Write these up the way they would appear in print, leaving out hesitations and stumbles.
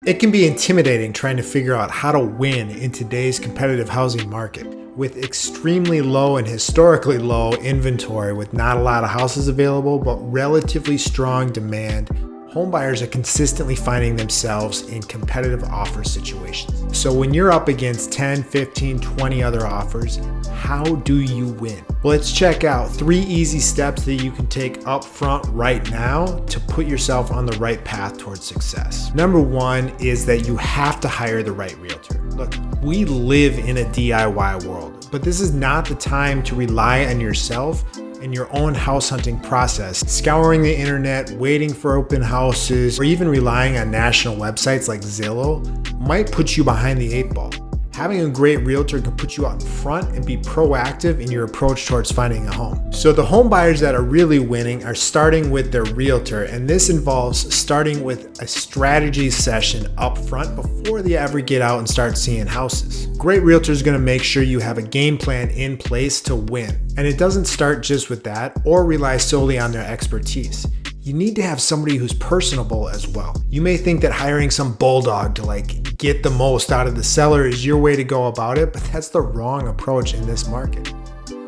It can be intimidating trying to figure out how to win in today's competitive housing market. With extremely low and historically low inventory with not a lot of houses available, but relatively strong demand, home buyers are consistently finding themselves in competitive offer situations. So when you're up against 10, 15, 20 other offers, how do you win? Well, let's check out 3 easy steps that you can take up front right now to put yourself on the right path towards success. Number 1 is that you have to hire the right realtor. Look, we live in a DIY world, but this is not the time to rely on yourself and your own house hunting process. Scouring the internet, waiting for open houses, or even relying on national websites like Zillow might put you behind the 8 ball. Having a great realtor can put you out in front and be proactive in your approach towards finding a home. So the home buyers that are really winning are starting with their realtor, and this involves starting with a strategy session up front before they ever get out and start seeing houses. Great realtor is going to make sure you have a game plan in place to win. And it doesn't start just with that or rely solely on their expertise. You need to have somebody who's personable as well. You may think that hiring some bulldog to get the most out of the seller is your way to go about it, but that's the wrong approach in this market.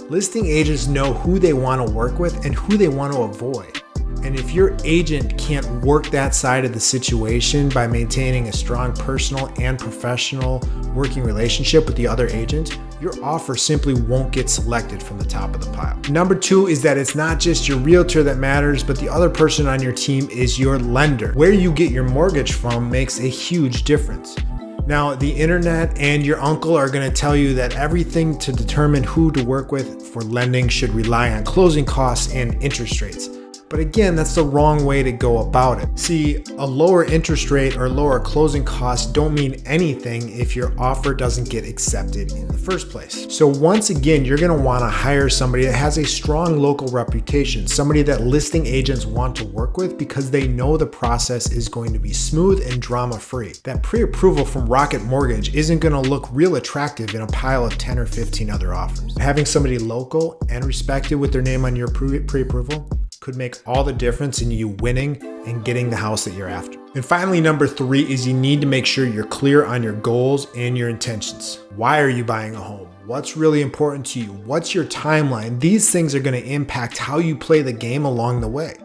Listing agents know who they want to work with and who they want to avoid. And if your agent can't work that side of the situation by maintaining a strong personal and professional working relationship with the other agent, your offer simply won't get selected from the top of the pile. Number 2 is that it's not just your realtor that matters, but the other person on your team is your lender. Where you get your mortgage from makes a huge difference. Now, the internet and your uncle are going to tell you that everything to determine who to work with for lending should rely on closing costs and interest rates. But again, that's the wrong way to go about it. See, a lower interest rate or lower closing costs don't mean anything if your offer doesn't get accepted in the first place. So once again, you're gonna wanna hire somebody that has a strong local reputation, somebody that listing agents want to work with because they know the process is going to be smooth and drama-free. That pre-approval from Rocket Mortgage isn't gonna look real attractive in a pile of 10 or 15 other offers. Having somebody local and respected with their name on your pre-approval could make all the difference in you winning and getting the house that you're after. And finally, number 3 is you need to make sure you're clear on your goals and your intentions. Why are you buying a home? What's really important to you? What's your timeline? These things are going to impact how you play the game along the way.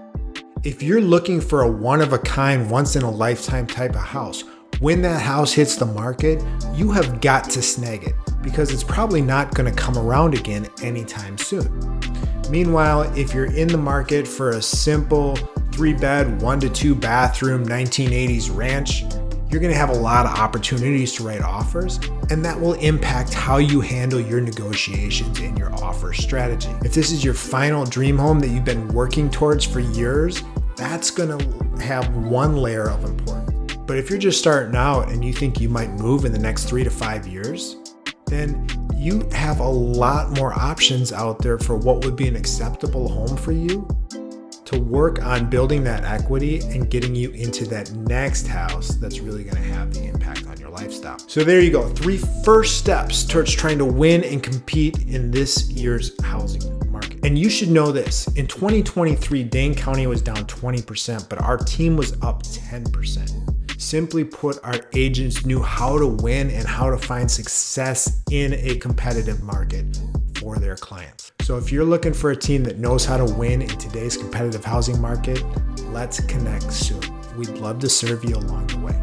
If you're looking for a one-of-a-kind, once-in-a-lifetime type of house, when that house hits the market, you have got to snag it because it's probably not going to come around again anytime soon. Meanwhile, if you're in the market for a simple 3-bed, 1 to 2 bathroom 1980s ranch, you're going to have a lot of opportunities to write offers, and that will impact how you handle your negotiations and your offer strategy. If this is your final dream home that you've been working towards for years, that's going to have one layer of importance. But if you're just starting out and you think you might move in the next 3 to 5 years, then you have a lot more options out there for what would be an acceptable home for you to work on building that equity and getting you into that next house that's really going to have the impact on your lifestyle. So there you go. 3 first steps towards trying to win and compete in this year's housing market. And you should know this. In 2023, Dane County was down 20%, but our team was up 10%. Simply put, our agents knew how to win and how to find success in a competitive market for their clients. So if you're looking for a team that knows how to win in today's competitive housing market, let's connect soon. We'd love to serve you along the way.